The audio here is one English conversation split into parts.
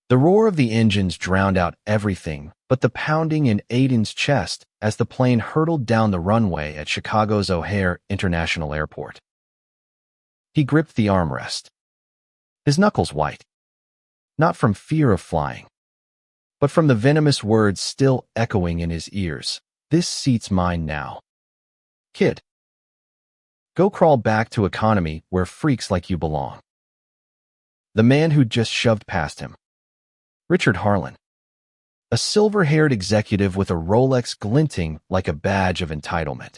The roar of the engines drowned out everything but the pounding in Aiden's chest as the plane hurtled down the runway at Chicago's O'Hare International Airport. He gripped the armrest, his knuckles white, not from fear of flying, but from the venomous words still echoing in his ears. This seat's mine now. Kid. Go crawl back to economy where freaks like you belong. The man who'd just shoved past him, Richard Harlan, a silver-haired executive with a Rolex glinting like a badge of entitlement,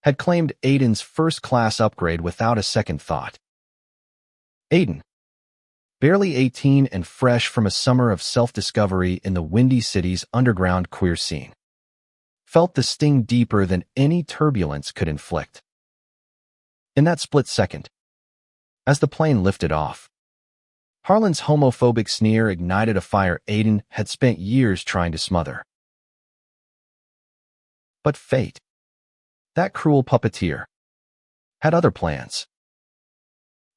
had claimed Aiden's first-class upgrade without a second thought. Aiden, barely 18 and fresh from a summer of self-discovery in the Windy City's underground queer scene, felt the sting deeper than any turbulence could inflict. In that split second, as the plane lifted off, Harlan's homophobic sneer ignited a fire Aiden had spent years trying to smother. But fate, that cruel puppeteer, had other plans.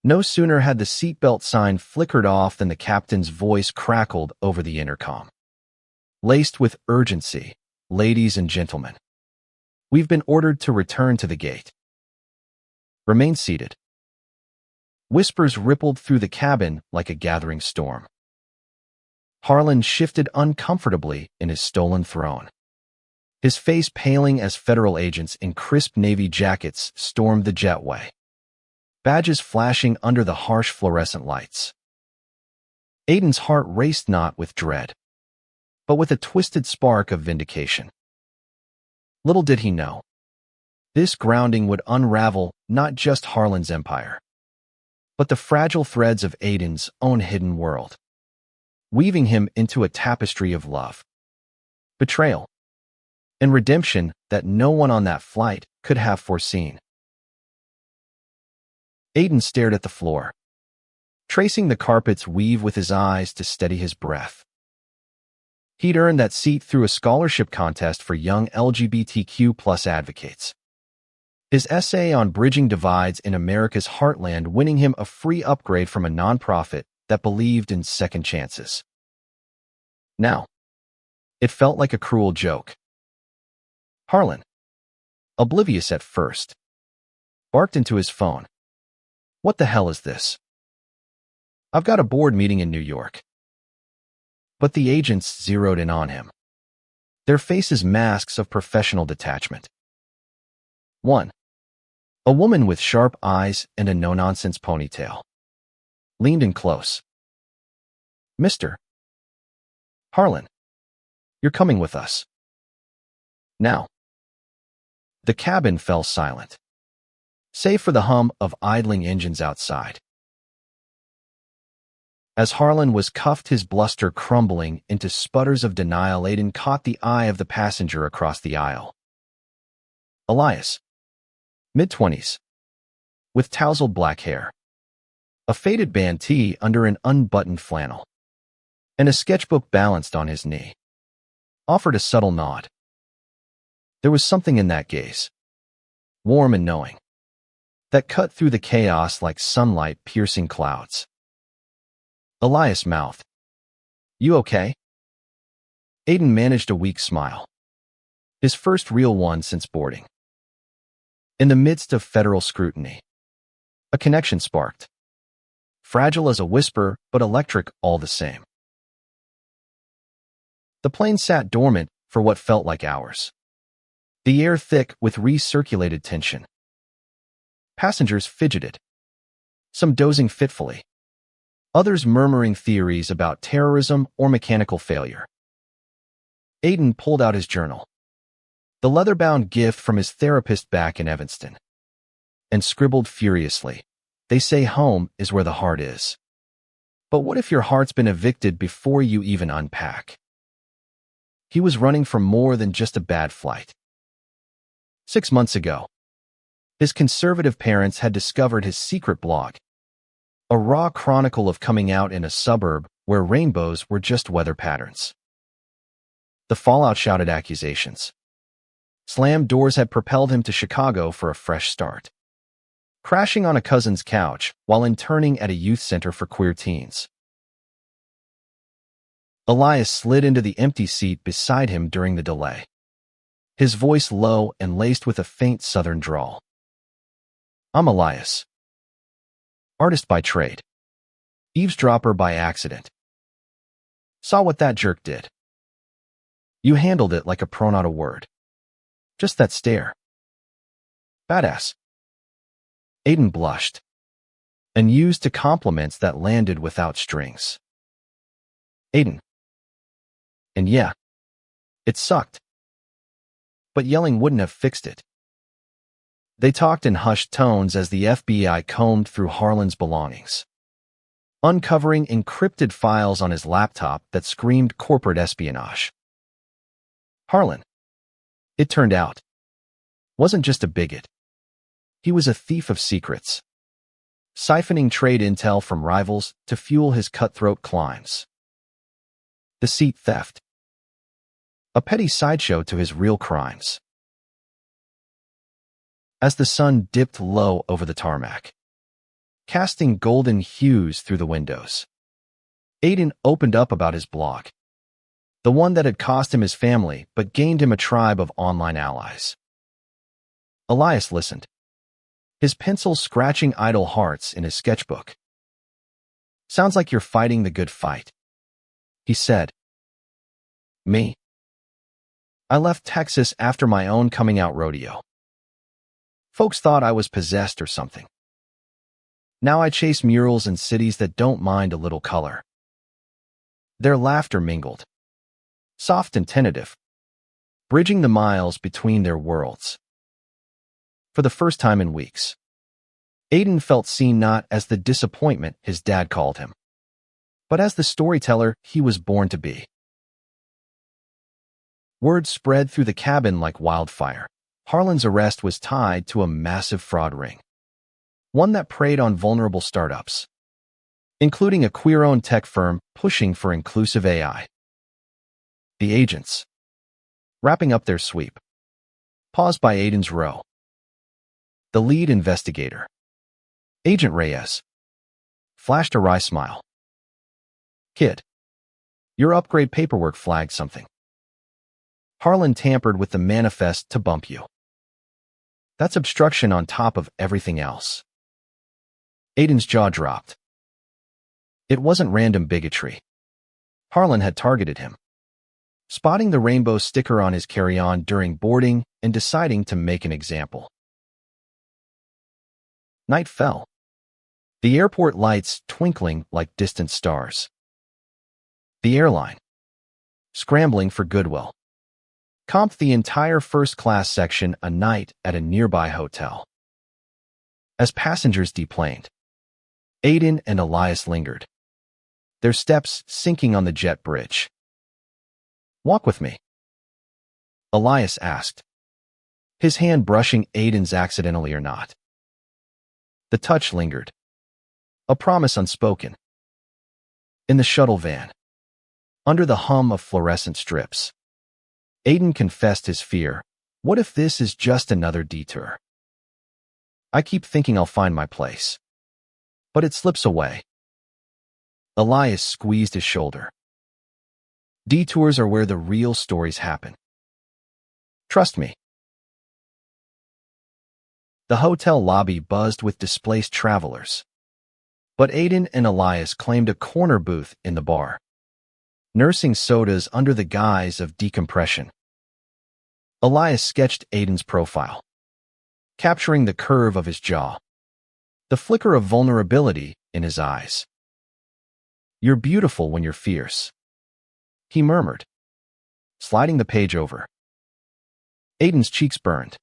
No sooner had the seatbelt sign flickered off than the captain's voice crackled over the intercom, laced with urgency. Ladies and gentlemen, we've been ordered to return to the gate. Remain seated. Whispers rippled through the cabin like a gathering storm. Harlan shifted uncomfortably in his stolen throne, his face paling as federal agents in crisp navy jackets stormed the jetway, badges flashing under the harsh fluorescent lights. Aiden's heart raced not with dread, but with a twisted spark of vindication. Little did he know, this grounding would unravel not just Harlan's empire, but the fragile threads of Aiden's own hidden world, weaving him into a tapestry of love, betrayal, and redemption that no one on that flight could have foreseen. Aiden stared at the floor, tracing the carpet's weave with his eyes to steady his breath. He'd earned that seat through a scholarship contest for young LGBTQ+ advocates, his essay on bridging divides in America's heartland winning him a free upgrade from a nonprofit that believed in second chances. Now, it felt like a cruel joke. Harlan, oblivious at first, barked into his phone. What the hell is this? I've got a board meeting in New York. But the agents zeroed in on him, their faces masks of professional detachment. 1. A woman with sharp eyes and a no-nonsense ponytail leaned in close. Mr. Harlan, you're coming with us. Now. The cabin fell silent, save for the hum of idling engines outside. As Harlan was cuffed, his bluster crumbling into sputters of denial, Aiden caught the eye of the passenger across the aisle. Elias, mid-20s, with tousled black hair, a faded band tee under an unbuttoned flannel, and a sketchbook balanced on his knee, offered a subtle nod. There was something in that gaze, warm and knowing, that cut through the chaos like sunlight piercing clouds. Elias mouthed, "You okay?" Aiden managed a weak smile, his first real one since boarding. In the midst of federal scrutiny, a connection sparked, fragile as a whisper but electric all the same. The plane sat dormant for what felt like hours, the air thick with recirculated tension. Passengers fidgeted, some dozing fitfully, others murmuring theories about terrorism or mechanical failure. Aiden pulled out his journal, the leather-bound gift from his therapist back in Evanston, and scribbled furiously, "They say home is where the heart is. But what if your heart's been evicted before you even unpack?" He was running from more than just a bad flight. 6 months ago, his conservative parents had discovered his secret blog, a raw chronicle of coming out in a suburb where rainbows were just weather patterns. The fallout shouted accusations. Slammed doors had propelled him to Chicago for a fresh start, crashing on a cousin's couch while interning at a youth center for queer teens. Elias slid into the empty seat beside him during the delay, his voice low and laced with a faint southern drawl. I'm Elias. Artist by trade. Eavesdropper by accident. Saw what that jerk did. You handled it like a pro, not a word. Just that stare. Badass. Aiden blushed and used to compliments that landed without strings. Aiden. And yeah, it sucked. But yelling wouldn't have fixed it. They talked in hushed tones as the FBI combed through Harlan's belongings, uncovering encrypted files on his laptop that screamed corporate espionage. Harlan, it turned out, wasn't just a bigot. He was a thief of secrets, siphoning trade intel from rivals to fuel his cutthroat climbs. Deceit, theft. A petty sideshow to his real crimes. As the sun dipped low over the tarmac, casting golden hues through the windows, Aiden opened up about his blog, the one that had cost him his family but gained him a tribe of online allies. Elias listened, his pencil scratching idle hearts in his sketchbook. Sounds like you're fighting the good fight, he said. Me? I left Texas after my own coming out rodeo. Folks thought I was possessed or something. Now I chase murals in cities that don't mind a little color. Their laughter mingled, soft and tentative, bridging the miles between their worlds. For the first time in weeks, Aiden felt seen not as the disappointment his dad called him, but as the storyteller he was born to be. Word spread through the cabin like wildfire. Harlan's arrest was tied to a massive fraud ring, one that preyed on vulnerable startups, including a queer-owned tech firm pushing for inclusive AI. The agents, wrapping up their sweep, paused by Aiden's row. The lead investigator, Agent Reyes, flashed a wry smile. Kid, your upgrade paperwork flagged something. Harlan tampered with the manifest to bump you. That's obstruction on top of everything else. Aiden's jaw dropped. It wasn't random bigotry. Harlan had targeted him, spotting the rainbow sticker on his carry-on during boarding and deciding to make an example. Night fell, the airport lights twinkling like distant stars. The airline, scrambling for goodwill, comped the entire first-class section a night at a nearby hotel. As passengers deplaned, Aiden and Elias lingered, their steps sinking on the jet bridge. Walk with me, Elias asked, his hand brushing Aiden's accidentally or not. The touch lingered, a promise unspoken. In the shuttle van, under the hum of fluorescent strips, Aiden confessed his fear. What if this is just another detour? I keep thinking I'll find my place, but it slips away. Elias squeezed his shoulder. Detours are where the real stories happen. Trust me. The hotel lobby buzzed with displaced travelers, but Aiden and Elias claimed a corner booth in the bar, nursing sodas under the guise of decompression. Elias sketched Aiden's profile, capturing the curve of his jaw, the flicker of vulnerability in his eyes. You're beautiful when you're fierce, he murmured, sliding the page over. Aiden's cheeks burned,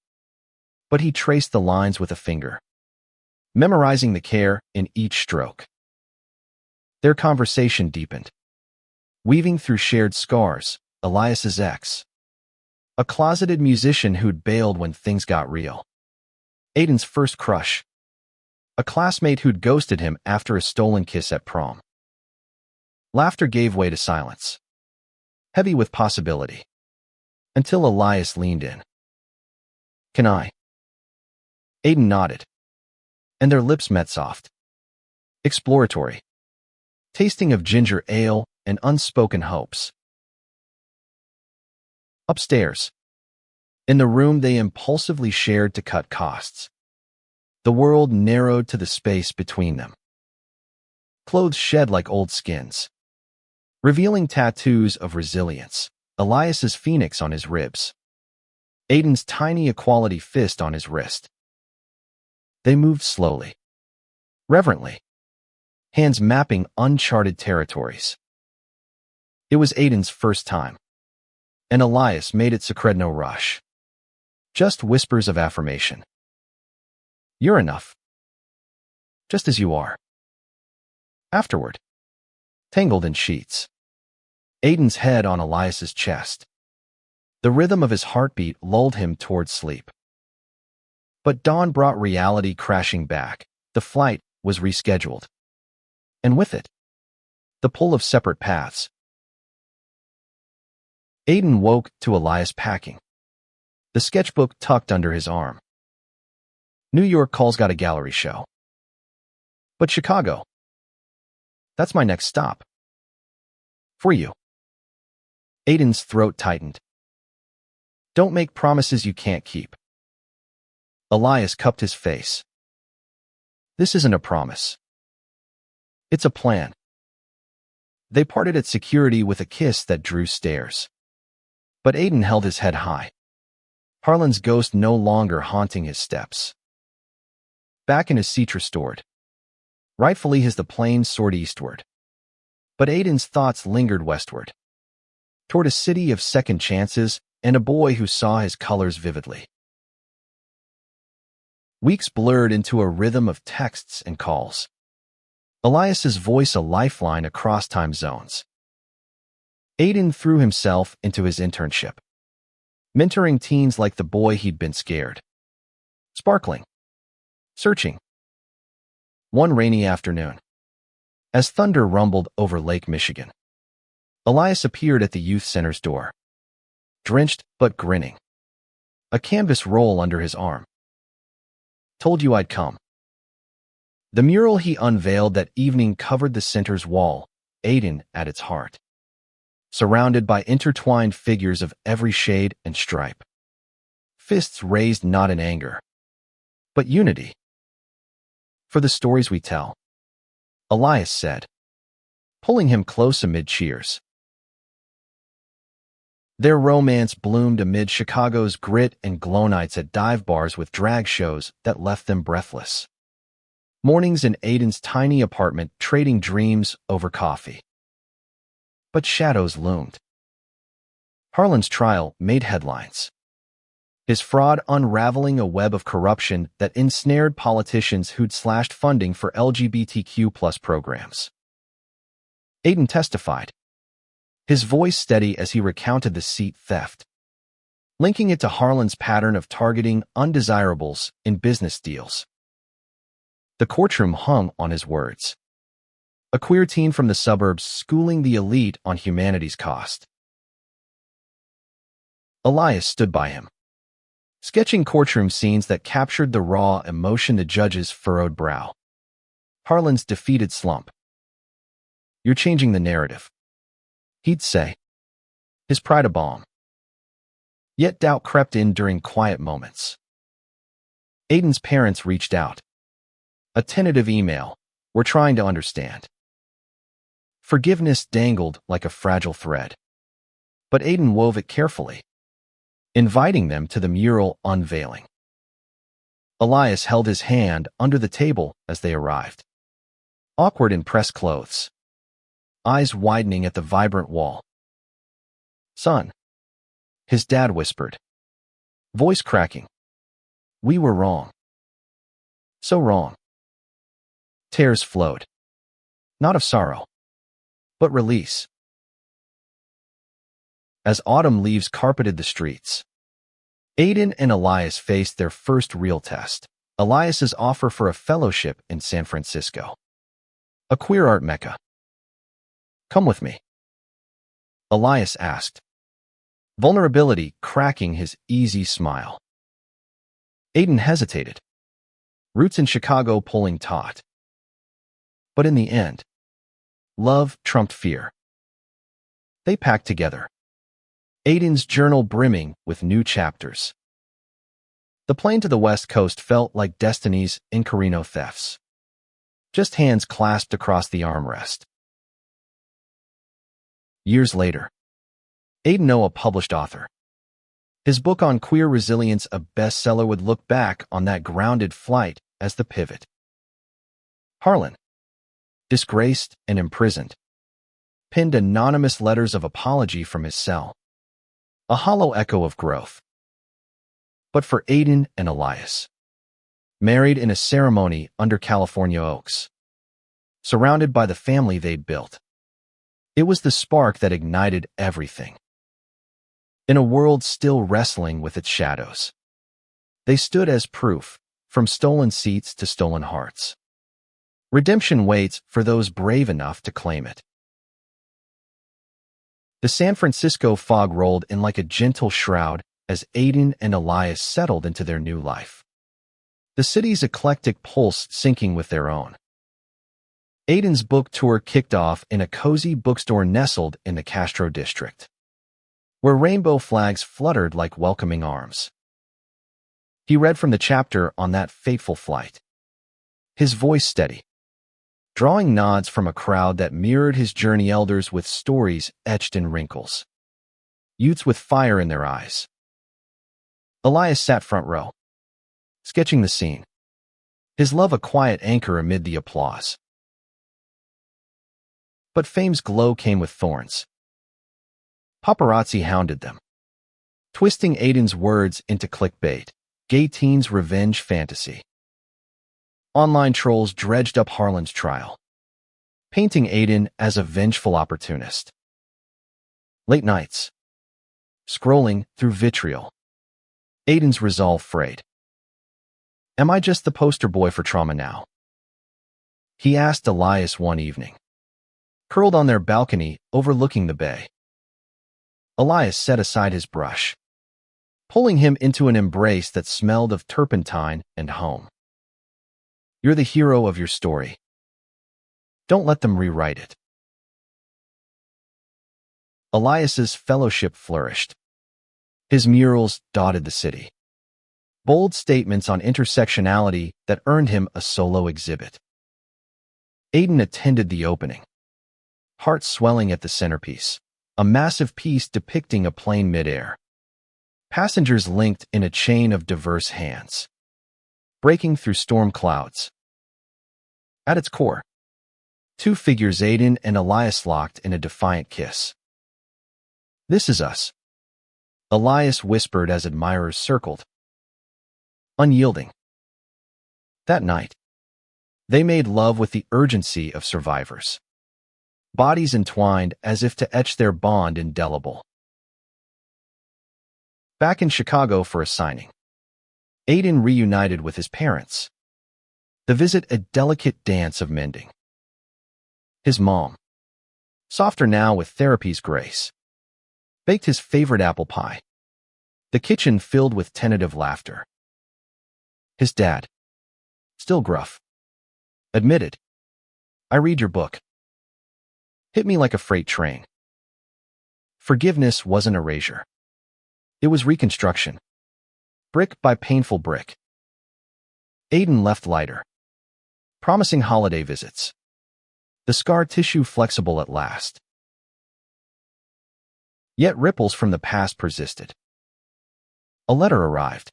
but he traced the lines with a finger, memorizing the care in each stroke. Their conversation deepened, weaving through shared scars. Elias's ex, a closeted musician who'd bailed when things got real. Aiden's first crush, a classmate who'd ghosted him after a stolen kiss at prom. Laughter gave way to silence, heavy with possibility, until Elias leaned in. Can I? Aiden nodded, and their lips met soft, exploratory, tasting of ginger ale and unspoken hopes. Upstairs, in the room they impulsively shared to cut costs, the world narrowed to the space between them. Clothes shed like old skins, revealing tattoos of resilience, Elias's phoenix on his ribs, Aiden's tiny equality fist on his wrist. They moved slowly, reverently, hands mapping uncharted territories. It was Aiden's first time, and Elias made it sacred no rush. Just whispers of affirmation. You're enough, just as you are. Afterward, tangled in sheets, Aiden's head on Elias's chest. The rhythm of his heartbeat lulled him toward sleep. But dawn brought reality crashing back. The flight was rescheduled. And with it, the pull of separate paths. Aiden woke to Elias packing, the sketchbook tucked under his arm. New York calls got a gallery show. But Chicago, that's my next stop. For you. Aiden's throat tightened. Don't make promises you can't keep. Elias cupped his face. This isn't a promise. It's a plan. They parted at security with a kiss that drew stares. But Aiden held his head high, Harlan's ghost no longer haunting his steps. Back in his seat restored, rightfully as the plane soared eastward. But Aiden's thoughts lingered westward, toward a city of second chances and a boy who saw his colors vividly. Weeks blurred into a rhythm of texts and calls, Elias's voice a lifeline across time zones. Aiden threw himself into his internship, mentoring teens like the boy he'd been scared. Sparkling. Searching. One rainy afternoon, as thunder rumbled over Lake Michigan, Elias appeared at the youth center's door, drenched but grinning, a canvas roll under his arm. Told you I'd come. The mural he unveiled that evening covered the center's wall, Aiden at its heart, surrounded by intertwined figures of every shade and stripe. Fists raised not in anger, but unity. For the stories we tell, Elias said, pulling him close amid cheers. Their romance bloomed amid Chicago's grit and glow nights at dive bars with drag shows that left them breathless. Mornings in Aiden's tiny apartment trading dreams over coffee. But shadows loomed. Harlan's trial made headlines, his fraud unraveling a web of corruption that ensnared politicians who'd slashed funding for LGBTQ+ programs. Aiden testified, his voice steady as he recounted the seat theft, linking it to Harlan's pattern of targeting undesirables in business deals. The courtroom hung on his words. A queer teen from the suburbs schooling the elite on humanity's cost. Elias stood by him, sketching courtroom scenes that captured the raw emotion the judge's furrowed brow. Harlan's defeated slump. You're changing the narrative, he'd say, his pride a balm. Yet doubt crept in during quiet moments. Aiden's parents reached out. A tentative email, we're trying to understand. Forgiveness dangled like a fragile thread, but Aiden wove it carefully, inviting them to the mural unveiling. Elias held his hand under the table as they arrived, awkward in press clothes, eyes widening at the vibrant wall. Son, his dad whispered, voice cracking. We were wrong. So wrong. Tears flowed, not of sorrow, but release. As autumn leaves carpeted the streets, Aiden and Elias faced their first real test, Elias's offer for a fellowship in San Francisco, a queer art mecca. Come with me, Elias asked, vulnerability cracking his easy smile. Aiden hesitated, roots in Chicago pulling taut. But in the end, love trumped fear. They packed together, Aiden's journal brimming with new chapters. The plane to the west coast felt like Destiny's Incarino thefts, just hands clasped across the armrest. Years later, Aiden, a published author, his book on queer resilience a bestseller, would look back on that grounded flight as the pivot. Harlan, disgraced and imprisoned, pinned anonymous letters of apology from his cell, a hollow echo of growth. But for Aiden and Elias, married in a ceremony under California oaks, surrounded by the family they'd built, it was the spark that ignited everything. In a world still wrestling with its shadows, they stood as proof, from stolen seats to stolen hearts. Redemption waits for those brave enough to claim it. The San Francisco fog rolled in like a gentle shroud as Aiden and Elias settled into their new life, the city's eclectic pulse syncing with their own. Aiden's book tour kicked off in a cozy bookstore nestled in the Castro district, where rainbow flags fluttered like welcoming arms. He read from the chapter on that fateful flight, his voice steady, drawing nods from a crowd that mirrored his journey, elders with stories etched in wrinkles, youths with fire in their eyes. Elias sat front row, sketching the scene, his love a quiet anchor amid the applause. But fame's glow came with thorns. Paparazzi hounded them, twisting Aiden's words into clickbait, gay teens' revenge fantasy. Online trolls dredged up Harlan's trial, painting Aiden as a vengeful opportunist. Late nights, scrolling through vitriol, Aiden's resolve frayed. Am I just the poster boy for trauma now? He asked Elias one evening, curled on their balcony overlooking the bay. Elias set aside his brush, pulling him into an embrace that smelled of turpentine and home. You're the hero of your story. Don't let them rewrite it. Elias's fellowship flourished. His murals dotted the city, bold statements on intersectionality that earned him a solo exhibit. Aiden attended the opening, heart swelling at the centerpiece, a massive piece depicting a plane midair, passengers linked in a chain of diverse hands, breaking through storm clouds. At its core, two figures, Aiden and Elias, locked in a defiant kiss. This is us, Elias whispered as admirers circled, unyielding. That night, they made love with the urgency of survivors, bodies entwined as if to etch their bond indelible. Back in Chicago for a signing, Aiden reunited with his parents, the visit a delicate dance of mending. His mom, softer now with therapy's grace, baked his favorite apple pie, the kitchen filled with tentative laughter. His dad, still gruff, admitted, I read your book. Hit me like a freight train. Forgiveness wasn't erasure. It was reconstruction, brick by painful brick. Aiden left lighter, promising holiday visits, the scar tissue flexible at last. Yet ripples from the past persisted. A letter arrived,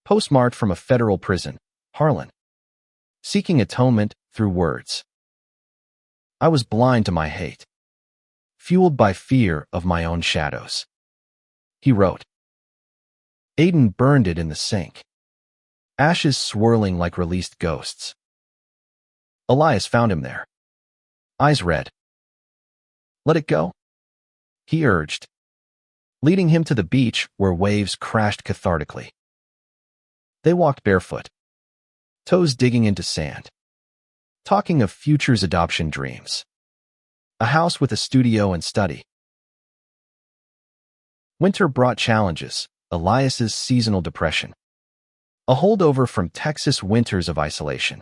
postmarked from a federal prison, Harlan, seeking atonement through words. I was blind to my hate, fueled by fear of my own shadows. He wrote. Aiden burned it in the sink, ashes swirling like released ghosts. Elias found him there, eyes red. Let it go, he urged, leading him to the beach where waves crashed cathartically. They walked barefoot, toes digging into sand, talking of future's adoption dreams, a house with a studio and study. Winter brought challenges, Elias's seasonal depression, a holdover from Texas winters of isolation.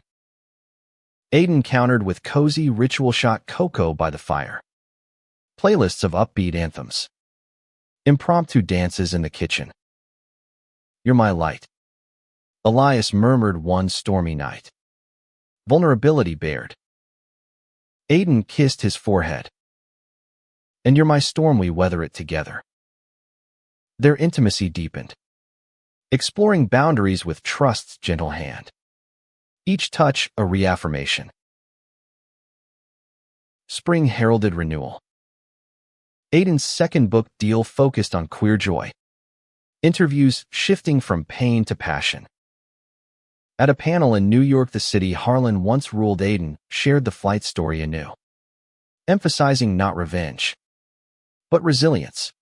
Aiden countered with cozy ritual shot cocoa by the fire, Playlists of upbeat anthems. Impromptu dances in the kitchen. You're my light, Elias murmured one stormy night. Vulnerability bared. Aiden kissed his forehead. And you're my storm, we weather it together. Their intimacy deepened, exploring boundaries with trust's gentle hand. Each touch a reaffirmation. Spring heralded renewal. Aiden's second book deal focused on queer joy. Interviews shifting from pain to passion. At a panel in New York City, Harlan once ruled Aiden shared the flight story anew, emphasizing not revenge, but resilience.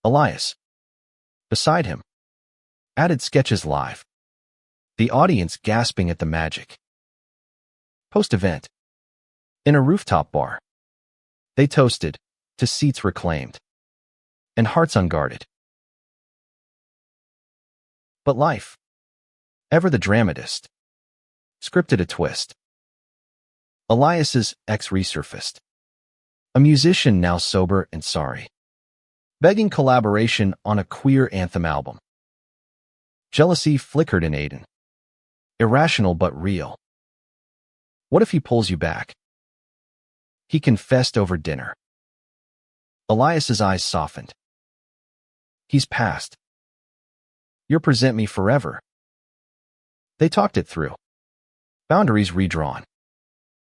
Elias, beside him, added sketches live, the audience gasping at the magic. Post-event, in a rooftop bar, they toasted to seats reclaimed and hearts unguarded. But life, ever the dramatist, scripted a twist. Elias's ex resurfaced, a musician now sober and sorry, begging collaboration on a queer anthem album. Jealousy flickered in Aiden, irrational but real. What if he pulls you back? He confessed over dinner. Elias's eyes softened. He's past. You'll present me forever. They talked it through. Boundaries redrawn.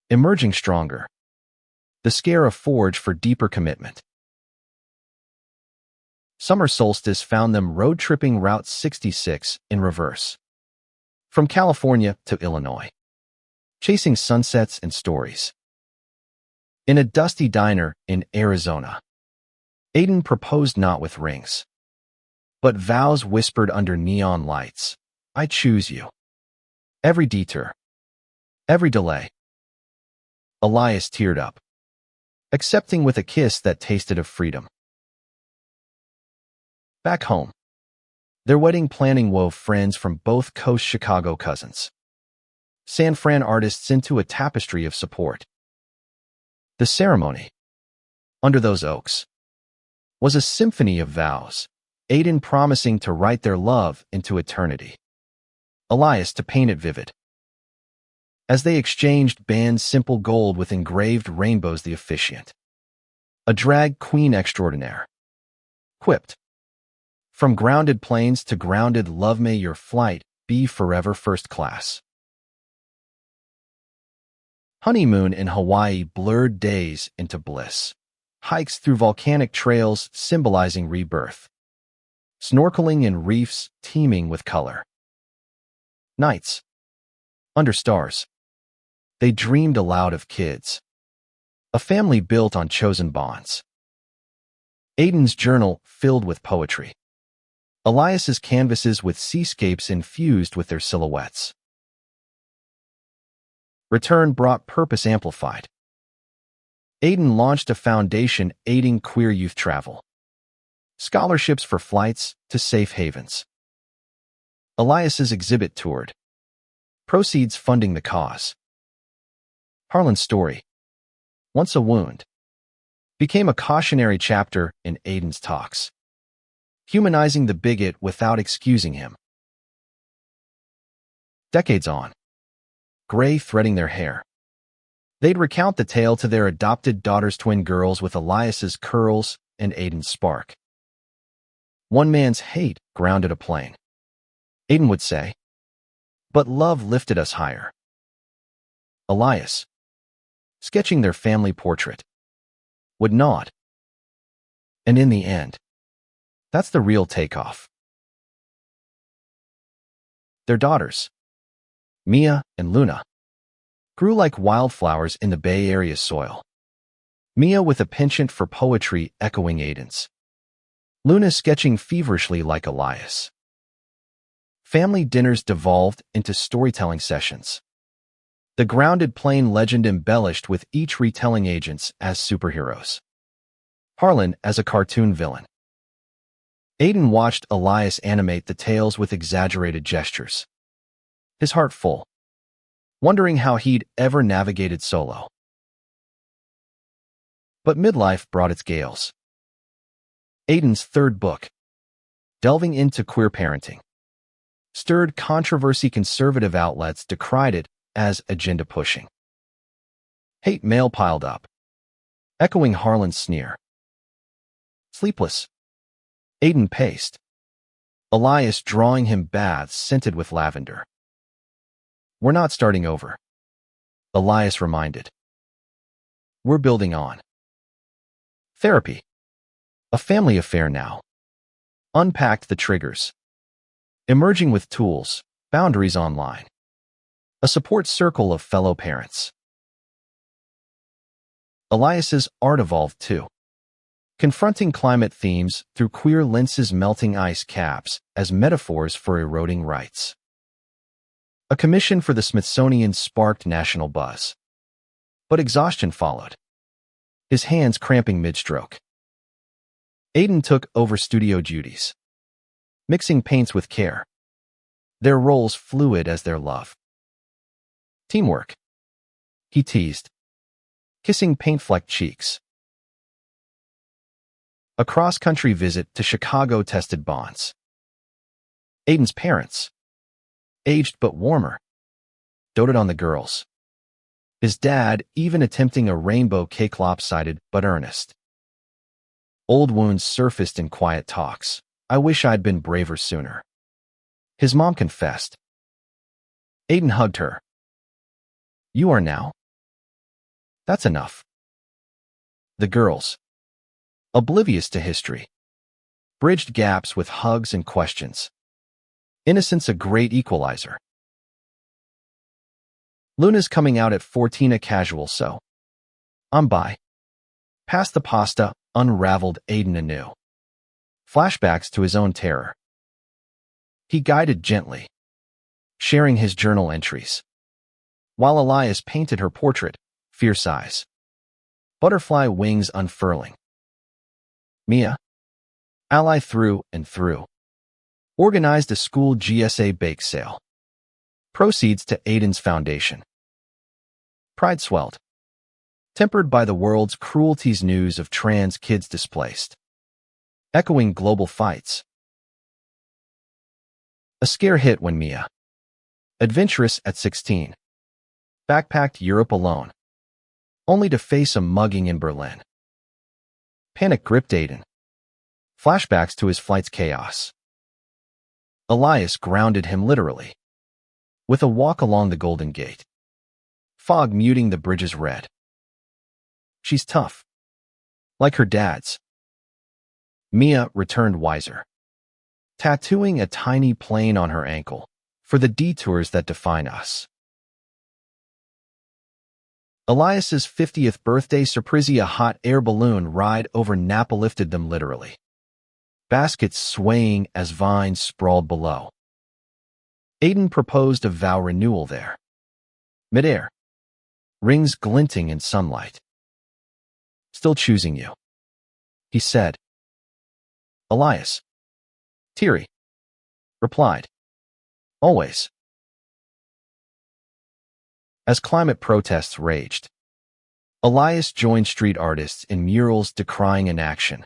Emerging stronger. The scare a forge for deeper commitment. Summer solstice found them road-tripping Route 66 in reverse. From California to Illinois. Chasing sunsets and stories. In a dusty diner in Arizona, Aiden proposed not with rings, but vows whispered under neon lights. I choose you. Every detour. Every delay. Elias teared up, accepting with a kiss that tasted of freedom. Back home, their wedding planning wove friends from both coast Chicago cousins. San Fran artists into a tapestry of support. The ceremony, under those oaks, was a symphony of vows, Aiden promising to write their love into eternity. Elias to paint it vivid. As they exchanged Band's simple gold with engraved rainbows, the officiant, a drag queen extraordinaire, quipped, from grounded planes to grounded love, may your flight be forever first class. Honeymoon in Hawaii blurred days into bliss. Hikes through volcanic trails symbolizing rebirth. Snorkeling in reefs teeming with color. Nights, under stars, they dreamed aloud of kids. A family built on chosen bonds. Aiden's journal filled with poetry. Elias's canvases with seascapes infused with their silhouettes. Return brought purpose amplified. Aiden launched a foundation aiding queer youth travel. Scholarships for flights to safe havens. Elias's exhibit toured. Proceeds funding the cause. Harlan's story, once a wound, became a cautionary chapter in Aiden's talks, humanizing the bigot without excusing him. Decades on, gray threading their hair, they'd recount the tale to their adopted daughter's twin girls with Elias's curls and Aiden's spark. One man's hate grounded a plane, Aiden would say, but love lifted us higher. Elias, sketching their family portrait, would nod. And in the end, that's the real takeoff. Their daughters, Mia and Luna, grew like wildflowers in the Bay Area's soil. Mia with a penchant for poetry echoing Aiden's. Luna sketching feverishly like Elias. Family dinners devolved into storytelling sessions. The grounded plain legend embellished with each retelling agents as superheroes. Harlan as a cartoon villain. Aiden watched Elias animate the tales with exaggerated gestures. His heart full, wondering how he'd ever navigated solo. But midlife brought its gales. Aiden's third book, delving into queer parenting, stirred controversy. Conservative outlets decried it as agenda-pushing. Hate mail piled up, echoing Harlan's sneer. Sleepless, Aiden paced, Elias drawing him baths scented with lavender. We're not starting over, Elias reminded. We're building on. Therapy, a family affair now, unpacked the triggers, emerging with tools, boundaries online, a support circle of fellow parents. Elias's art evolved too, confronting climate themes through queer lenses, melting ice caps as metaphors for eroding rights. A commission for the Smithsonian sparked national buzz. But exhaustion followed, his hands cramping mid-stroke. Aiden took over studio duties, mixing paints with care, their roles fluid as their love. Teamwork, he teased, kissing paint-flecked cheeks. A cross-country visit to Chicago tested bonds. Aiden's parents, aged but warmer, doted on the girls. His dad even attempting a rainbow cake, lopsided but earnest. Old wounds surfaced in quiet talks. I wish I'd been braver sooner, his mom confessed. Aiden hugged her. You are now? That's enough. The girls, oblivious to history, bridged gaps with hugs and questions. Innocence a great equalizer. Luna's coming out at 14, a casual so. I'm by. Past the pasta, unraveled Aiden anew. Flashbacks to his own terror. He guided gently, sharing his journal entries, while Elias painted her portrait, fierce eyes, butterfly wings unfurling. Mia, ally through and through, organized a school GSA bake sale. Proceeds to Aiden's foundation. Pride swelled, tempered by the world's cruelties, news of trans kids displaced, echoing global fights. A scare hit when Mia, adventurous at 16, backpacked Europe alone, only to face a mugging in Berlin. Panic gripped Aiden. Flashbacks to his flight's chaos. Elias grounded him literally, with a walk along the Golden Gate, fog muting the bridge's red. She's tough, like her dad's. Mia returned wiser, tattooing a tiny plane on her ankle for the detours that define us. Elias's 50th birthday surprise, a hot air balloon ride over Napa lifted them literally, baskets swaying as vines sprawled below. Aiden proposed a vow renewal there. Midair, rings glinting in sunlight. Still choosing you, he said. Elias, teary, replied. Always. As climate protests raged, Elias joined street artists in murals decrying inaction.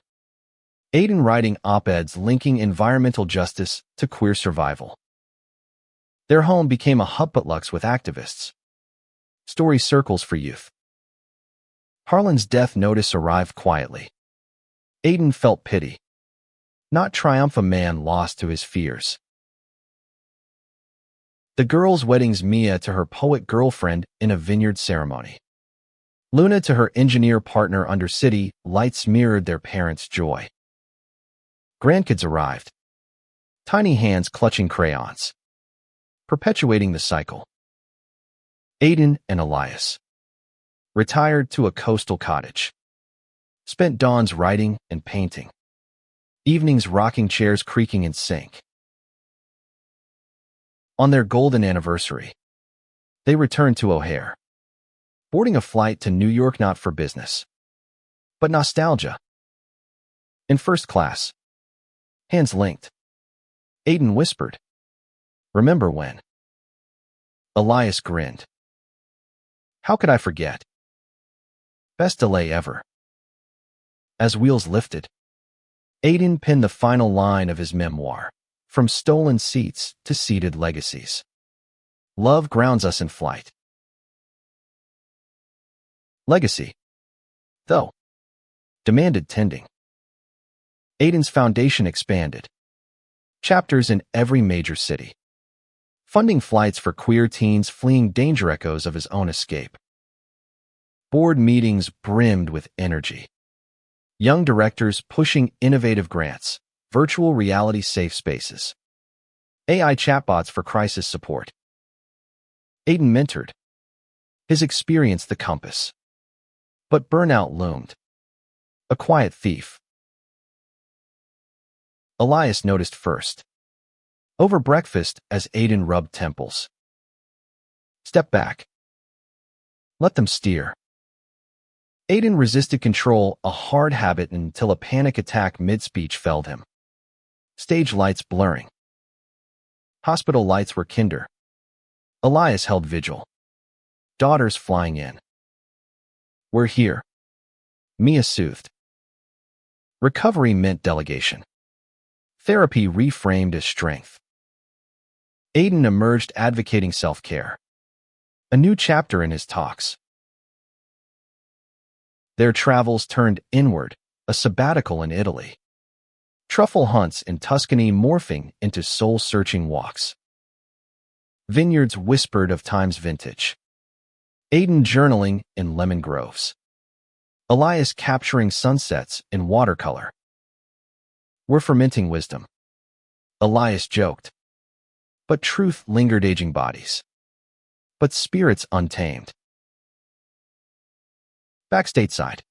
Aiden writing op-eds linking environmental justice to queer survival. Their home became a hub potlucks with activists. Story circles for youth. Harlan's death notice arrived quietly. Aiden felt pity, not triumph, a man lost to his fears. The girls' weddings, Mia to her poet girlfriend in a vineyard ceremony. Luna to her engineer partner under city lights mirrored their parents' joy. Grandkids arrived, tiny hands clutching crayons, perpetuating the cycle. Aiden and Elias, retired to a coastal cottage, spent dawns writing and painting, evenings rocking chairs creaking in sync. On their golden anniversary, they returned to O'Hare, boarding a flight to New York, not for business, but nostalgia. In first class, hands linked, Aiden whispered, "Remember when?" Elias grinned. "How could I forget? Best delay ever." As wheels lifted, Aiden penned the final line of his memoir, From Stolen Seats to Seated Legacies. Love grounds us in flight. Legacy, though, demanded tending. Aiden's foundation expanded. Chapters in every major city, funding flights for queer teens fleeing danger echoes of his own escape. Board meetings brimmed with energy. Young directors pushing innovative grants, virtual reality safe spaces, AI chatbots for crisis support. Aiden mentored. His experience the compass. But burnout loomed. A quiet thief. Elias noticed first. Over breakfast as Aiden rubbed temples. Step back. Let them steer. Aiden resisted control, a hard habit, until a panic attack mid-speech felled him. Stage lights blurring. Hospital lights were kinder. Elias held vigil. Daughters flying in. We're here. Mia soothed. Recovery meant delegation. Therapy reframed as strength. Aiden emerged advocating self-care. A new chapter in his talks. Their travels turned inward, a sabbatical in Italy. Truffle hunts in Tuscany morphing into soul-searching walks. Vineyards whispered of time's vintage. Aiden journaling in lemon groves. Elias capturing sunsets in watercolor. We're fermenting wisdom. Elias joked. But truth lingered aging bodies. But spirits untamed. Back stateside.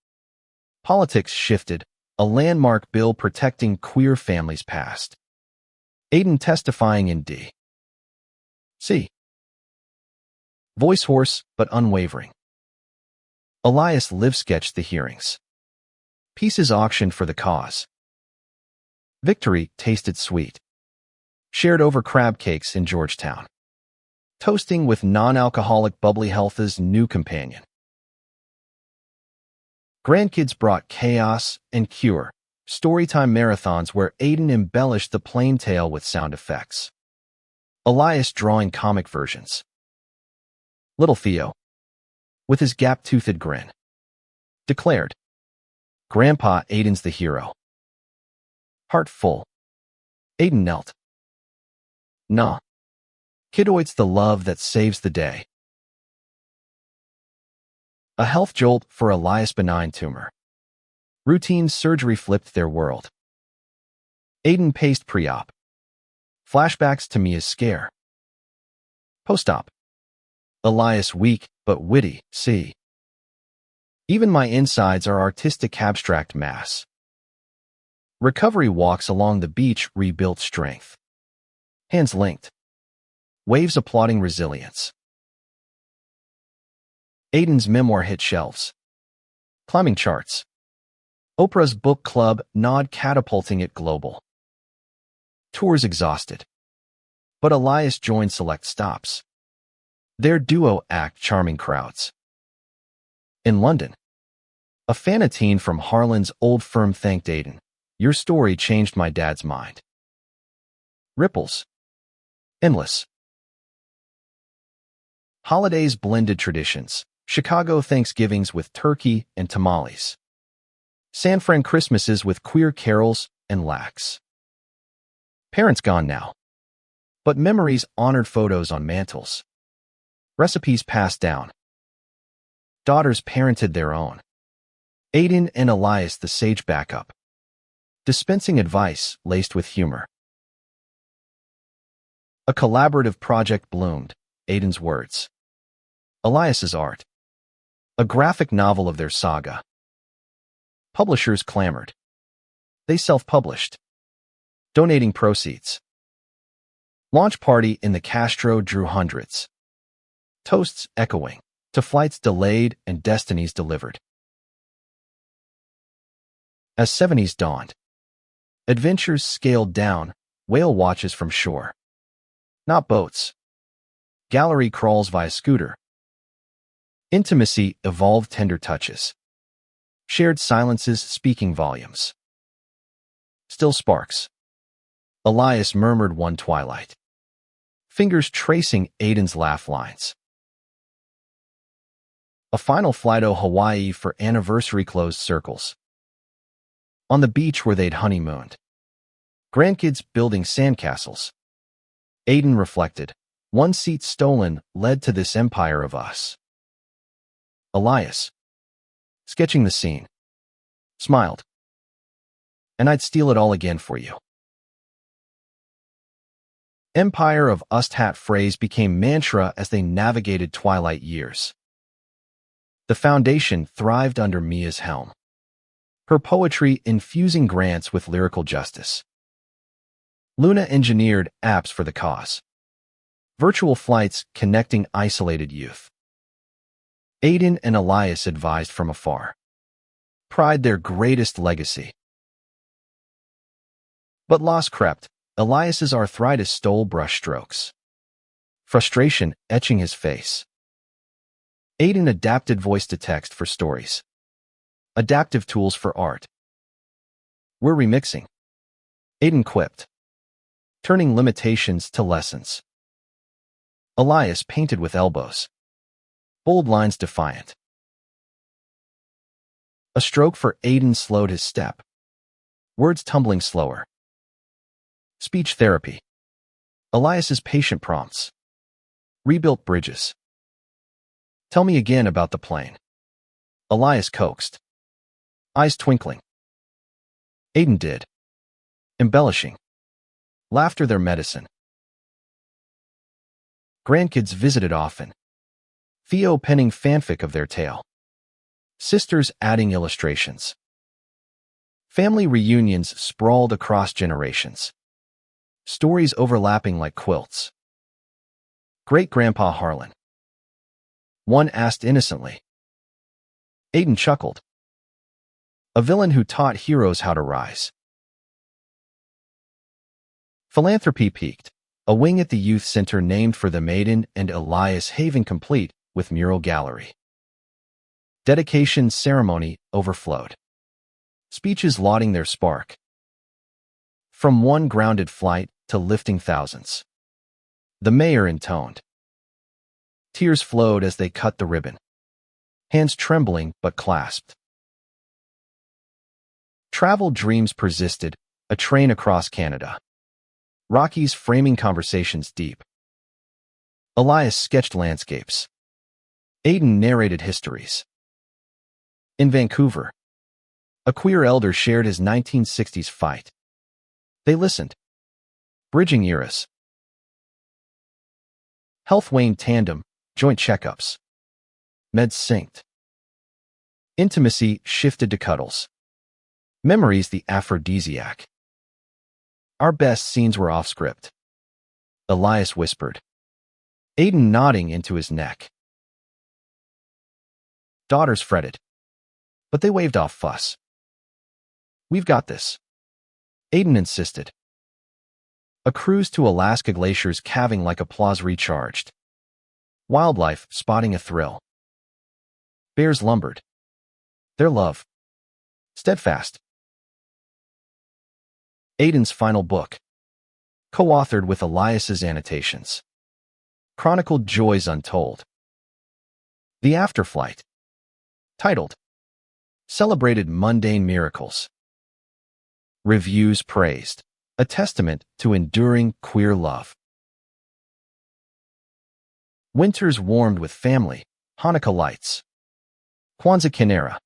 Politics shifted, a landmark bill protecting queer families passed. Aiden testifying in D.C. Voice hoarse but unwavering. Elias live-sketched the hearings. Pieces auctioned for the cause. Victory tasted sweet. Shared over crab cakes in Georgetown. Toasting with non-alcoholic bubbly health's new companion. Grandkids brought chaos and cure. Storytime marathons where Aiden embellished the plain tale with sound effects. Elias drawing comic versions. Little Theo, with his gap-toothed grin, declared, Grandpa Aiden's the hero. Heart full. Aiden knelt. Nah. Kiddoid's the love that saves the day. A health jolt for Elias' benign tumor. Routine surgery flipped their world. Aiden paced pre-op. Flashbacks to Mia's scare. Post-op. Elias weak but witty, see. Even my insides are artistic abstract mass. Recovery walks along the beach rebuilt strength. Hands linked. Waves applauding resilience. Aiden's memoir hit shelves. Climbing charts. Oprah's book club nod catapulting it global. Tours exhausted. But Elias joined select stops. Their duo act charming crowds. In London, a fanatine from Harlan's old firm thanked Aiden, your story changed my dad's mind. Ripples. Endless. Holidays blended traditions. Chicago Thanksgivings with turkey and tamales. San Fran Christmases with queer carols and lax. Parents gone now. But memories honored photos on mantles. Recipes passed down. Daughters parented their own. Aiden and Elias the sage backup. Dispensing advice laced with humor. A collaborative project bloomed, Aiden's words. Elias's art. A graphic novel of their saga. Publishers clamored. They self-published. Donating proceeds. Launch party in the Castro drew hundreds. Toasts echoing to flights delayed and destinies delivered. As 70s dawned, adventures scaled down, whale watches from shore. Not boats. Gallery crawls via scooter. Intimacy evolved tender touches. Shared silences speaking volumes. Still sparks. Elias murmured one twilight. Fingers tracing Aiden's laugh lines. A final flight to Hawaii for anniversary closed circles. On the beach where they'd honeymooned. Grandkids building sandcastles. Aiden reflected. One seat stolen led to this empire of us. Elias, sketching the scene, smiled. And I'd steal it all again for you. Empire of Us phrase became mantra as they navigated twilight years. The foundation thrived under Mia's helm. Her poetry infusing Grants with lyrical justice. Luna engineered apps for the cause. Virtual flights connecting isolated youth. Aiden and Elias advised from afar. Pride their greatest legacy. But loss crept. Elias's arthritis stole brushstrokes. Frustration etching his face. Aiden adapted voice to text for stories. Adaptive tools for art. We're remixing. Aiden quipped. Turning limitations to lessons. Elias painted with elbows. Bold lines defiant. A stroke for Aiden slowed his step. Words tumbling slower. Speech therapy. Elias's patient prompts. Rebuilt bridges. Tell me again about the plane. Elias coaxed. Eyes twinkling. Aiden did. Embellishing. Laughter their medicine. Grandkids visited often. Theo penning fanfic of their tale. Sisters adding illustrations. Family reunions sprawled across generations. Stories overlapping like quilts. Great-Grandpa Harlan. One asked innocently. Aiden chuckled. A villain who taught heroes how to rise. Philanthropy peaked. A wing at the youth center named for the Maiden and Elias Haven complete with mural gallery. Dedication ceremony overflowed. Speeches lauding their spark. From one grounded flight to lifting thousands. The mayor intoned. Tears flowed as they cut the ribbon. Hands trembling but clasped. Travel dreams persisted, a train across Canada. Rockies framing conversations deep. Elias sketched landscapes. Aiden narrated histories. In Vancouver, a queer elder shared his 1960s fight. They listened. Bridging eras. Health waned tandem, joint checkups. Meds synced. Intimacy shifted to cuddles. Memories the aphrodisiac. Our best scenes were off script. Elias whispered. Aiden nodding into his neck. Daughters fretted. But they waved off fuss. We've got this. Aiden insisted. A cruise to Alaska glaciers calving like applause recharged. Wildlife spotting a thrill. Bears lumbered. Their love. Steadfast. Aiden's final book. Co-authored with Elias's annotations. Chronicled joys untold. The Afterflight. Titled. Celebrated mundane miracles. Reviews praised. A testament to enduring queer love. Winters warmed with family. Hanukkah lights. Kwanzaa Kinera.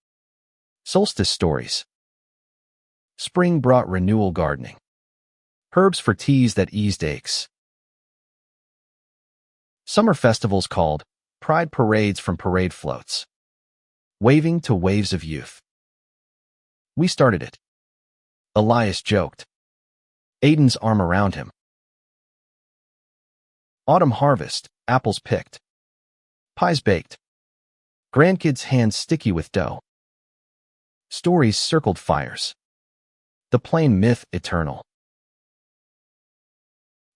Solstice stories. Spring brought renewal gardening. Herbs for teas that eased aches. Summer festivals called. Pride parades from parade floats. Waving to waves of youth. We started it. Elias joked. Aiden's arm around him. Autumn harvest, apples picked. Pies baked. Grandkids' hands sticky with dough. Stories circled fires. The plain myth eternal.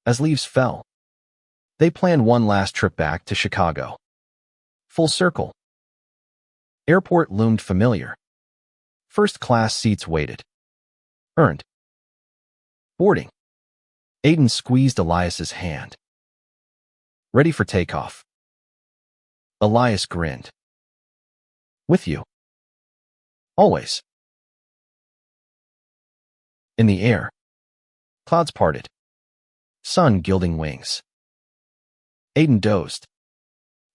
As leaves fell, they planned one last trip back to Chicago. Full circle. Airport loomed familiar. First-class seats waited. Earned. Boarding. Aiden squeezed Elias's hand. Ready for takeoff. Elias grinned. With you. Always. In the air. Clouds parted. Sun gilding wings. Aiden dozed,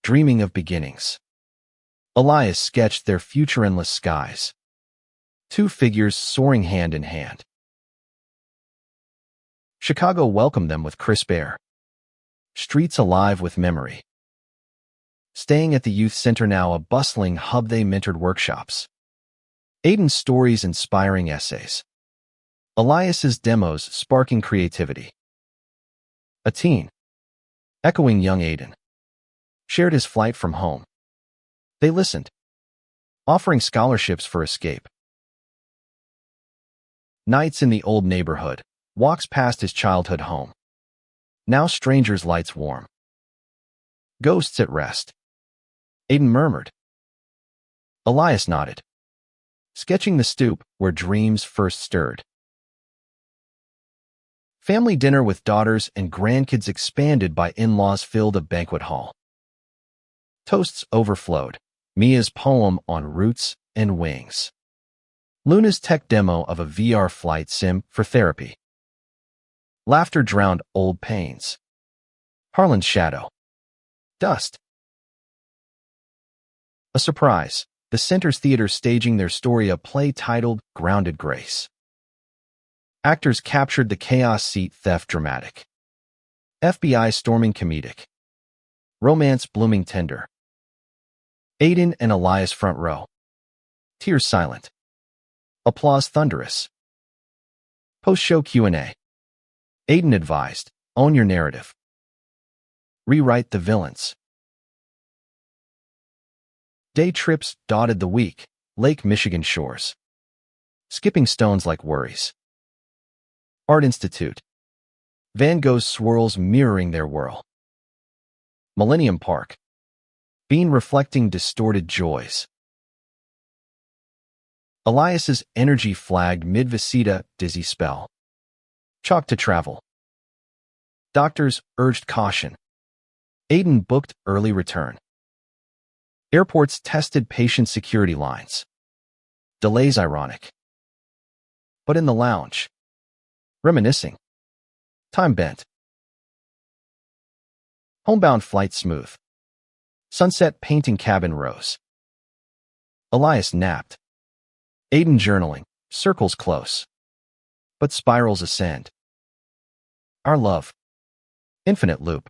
dreaming of beginnings. Elias sketched their future endless skies. Two figures soaring hand in hand. Chicago welcomed them with crisp air. Streets alive with memory. Staying at the youth center now, a bustling hub, they mentored workshops. Aiden's stories inspiring essays. Elias's demos sparking creativity. A teen, echoing young Aiden, shared his flight from home. They listened, offering scholarships for escape. Nights in the old neighborhood, walks past his childhood home. Now strangers' lights warm. Ghosts at rest. Aiden murmured. Elias nodded, sketching the stoop where dreams first stirred. Family dinner with daughters and grandkids expanded by in-laws filled a banquet hall. Toasts overflowed. Mia's poem on roots and wings. Luna's tech demo of a VR flight sim for therapy. Laughter drowned old pains. Harlan's shadow. Dust. A surprise. The Center's Theater staging their story, a play titled Grounded Grace. Actors captured the chaos, seat theft dramatic. FBI storming comedic. Romance blooming tender. Aiden and Elias front row. Tears silent. Applause thunderous. Post-show Q&A. Aiden advised, own your narrative. Rewrite the villains. Day trips dotted the week. Lake Michigan shores. Skipping stones like worries. Art Institute. Van Gogh's swirls mirroring their whirl. Millennium Park. Bean reflecting distorted joys. Elias's energy flagged mid-visita, dizzy spell. Chalk to travel. Doctors urged caution. Aiden booked early return. Airports tested patient security lines. Delays ironic. But in the lounge. Reminiscing. Time bent. Homebound flight smooth. Sunset painting cabin rose. Elias napped. Aiden journaling. Circles close. But spirals ascend. Our love. Infinite loop.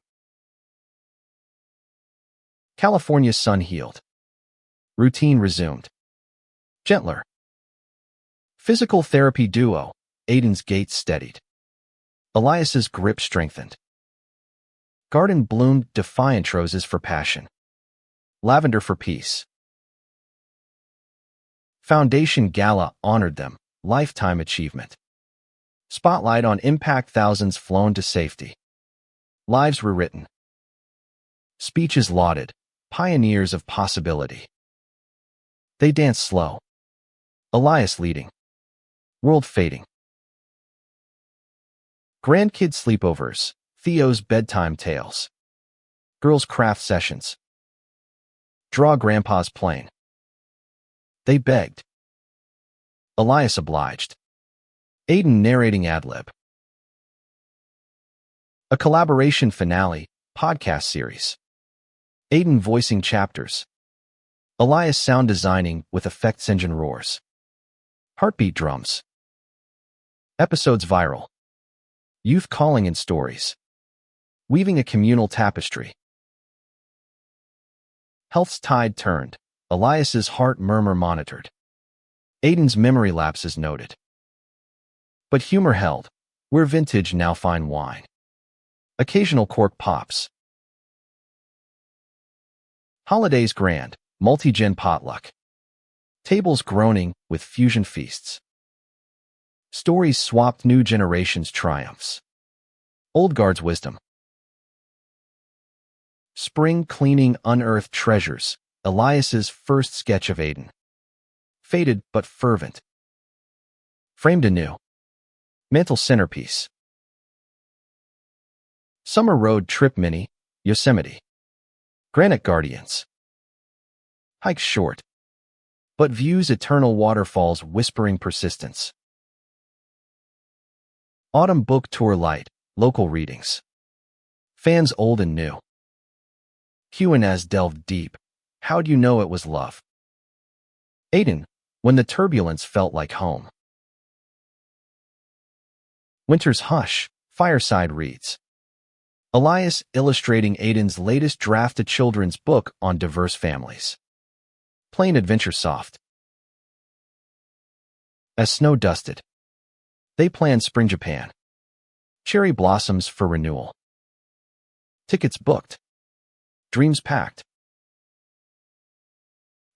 California's sun healed. Routine resumed. Gentler. Physical therapy duo. Aiden's gait steadied. Elias's grip strengthened. Garden bloomed, defiant roses for passion. Lavender for peace. Foundation Gala honored them, lifetime achievement. Spotlight on impact, thousands flown to safety. Lives rewritten. Speeches lauded, pioneers of possibility. They danced slow. Elias leading. World fading. Grandkid sleepovers. Theo's bedtime tales. Girls' craft sessions. Draw Grandpa's plane. They begged. Elias obliged. Aiden narrating ad-lib. A collaboration finale, podcast series. Aiden voicing chapters. Elias sound designing with effects engine roars. Heartbeat drums. Episodes viral. Youth calling in stories. Weaving a communal tapestry. Health's tide turned. Elias's heart murmur monitored. Aiden's memory lapses noted. But humor held. Where vintage now fine wine. Occasional cork pops. Holidays grand. Multi-gen potluck. Tables groaning with fusion feasts. Stories swapped, new generations' triumphs. Old guard's wisdom. Spring cleaning unearthed treasures. Elias's first sketch of Aiden. faded but fervent. Framed anew. Mantle centerpiece. Summer road trip mini, Yosemite. Granite guardians. Hikes short, but views eternal waterfalls whispering persistence. Autumn book tour light, local readings. Fans old and new. Q&As delved deep. How'd you know it was love? Aiden, when the turbulence felt like home. Winter's hush, fireside reads. Elias illustrating Aiden's latest draft a children's book on diverse families. Plain adventure soft. As snow dusted, they planned spring Japan. Cherry blossoms for renewal. Tickets booked. Dreams packed.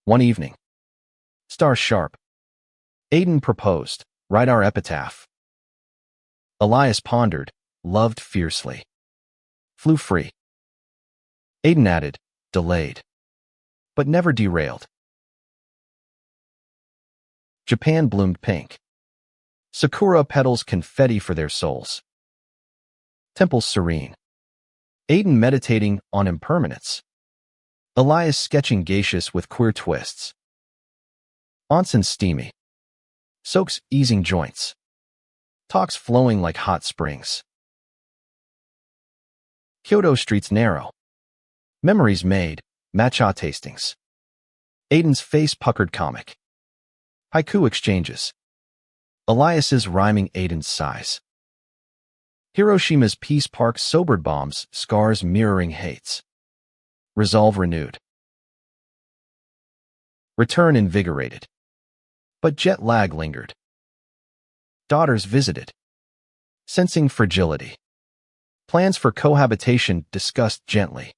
One evening. Stars sharp. Aiden proposed, write our epitaph. Elias pondered, loved fiercely. Flew free. Aiden added, delayed. But never derailed. Japan bloomed pink. Sakura petals confetti for their souls. Temples serene. Aiden meditating on impermanence. Elias sketching geishas with queer twists. Onsen steamy. Soaks easing joints. Talks flowing like hot springs. Kyoto streets narrow. Memories made, matcha tastings. Aiden's face puckered comic. Haiku exchanges. Elias's rhyming Aiden's sighs. Hiroshima's Peace Park sobered bombs, scars mirroring hates. Resolve renewed. Return invigorated. But jet lag lingered. Daughters visited. Sensing fragility. Plans for cohabitation discussed gently.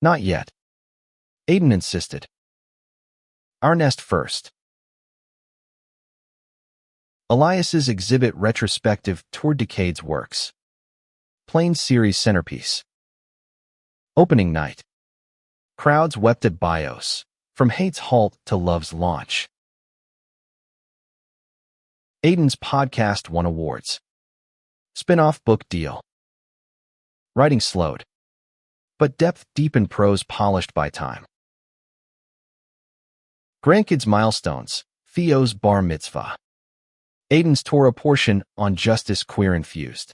Not yet. Aiden insisted. Our nest first. Elias's exhibit retrospective toured Decade's works. Plain series centerpiece. Opening night. Crowds wept at bios, from hate's halt to love's launch. Aiden's podcast won awards. Spin-off book deal. Writing slowed, but depth deepened, prose polished by time. Grandkids milestones, Theo's bar mitzvah. Aiden's Torah portion on justice queer-infused.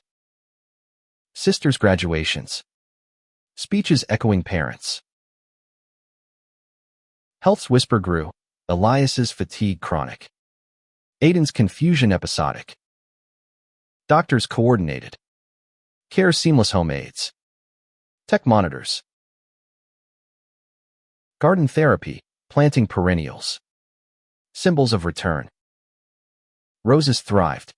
Sisters' graduations. Speeches echoing parents. Health's whisper grew, Elias's fatigue chronic. Aiden's confusion episodic. Doctors coordinated. Care seamless home aids. Tech monitors. Garden therapy, planting perennials. Symbols of return. Roses thrived.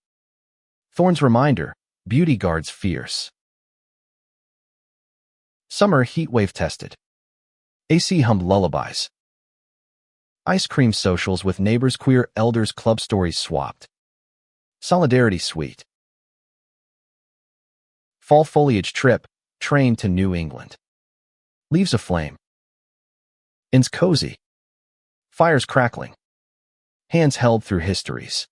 Thorns reminder, beauty guards fierce. Summer heatwave tested. AC hummed lullabies. Ice cream socials with neighbors, queer elders, club stories swapped. Solidarity sweet. Fall foliage trip, train to New England. Leaves aflame. Inns cozy. Fires crackling. Hands held through histories.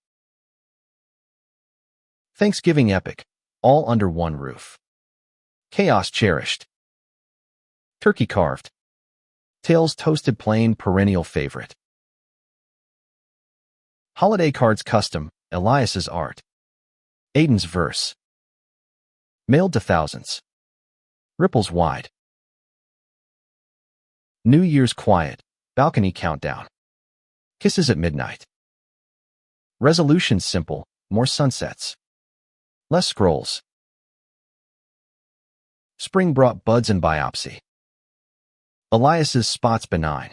Thanksgiving epic, all under one roof. Chaos cherished. Turkey carved. Tales toasted plain, perennial favorite. Holiday cards custom, Elias's art. Aiden's verse. Mailed to thousands. Ripples wide. New Year's quiet, balcony countdown. Kisses at midnight. Resolutions simple, more sunsets. Less scrolls. Spring brought buds and biopsy. Elias's spots benign.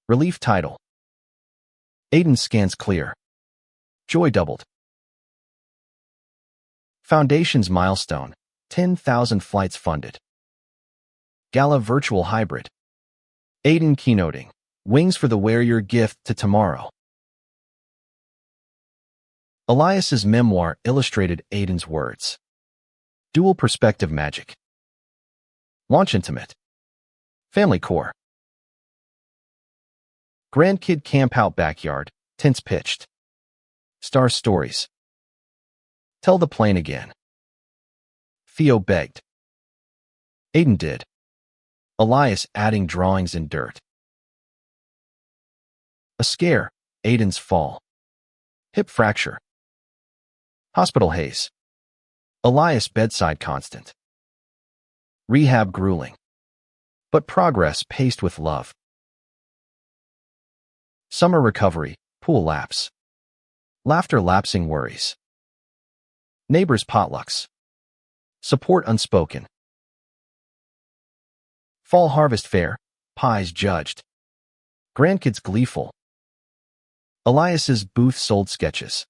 Relief title. Aiden scans clear. Joy doubled. Foundation's milestone, 10,000 flights funded. Gala virtual hybrid. Aiden keynoting, wings for the wear your gift to tomorrow. Elias's memoir illustrated Aiden's words. Dual perspective magic. Launch intimate. Family core. Grandkid camp out backyard, tents pitched. Star stories. Tell the plane again. Theo begged. Aiden did. Elias adding drawings in dirt. A scare, Aiden's fall. Hip fracture. Hospital haze. Elias bedside constant. Rehab grueling. But progress paced with love. Summer recovery, pool lapse. Laughter lapsing worries. Neighbors potlucks. Support unspoken. Fall harvest fair, pies judged. Grandkids gleeful. Elias's booth sold sketches.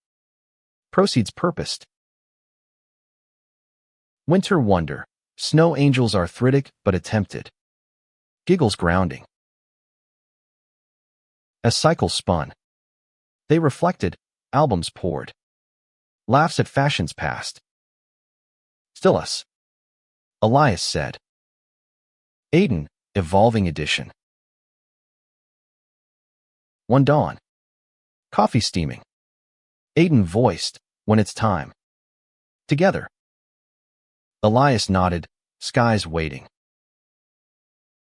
Proceeds purposed. Winter wonder. Snow angels arthritic but attempted. Giggles grounding. As cycles spun. They reflected, albums poured. Laughs at fashions past. Still us. Elias said. Aiden, evolving edition. One dawn. Coffee steaming. Aiden voiced, when it's time. Together. Elias nodded, skies waiting.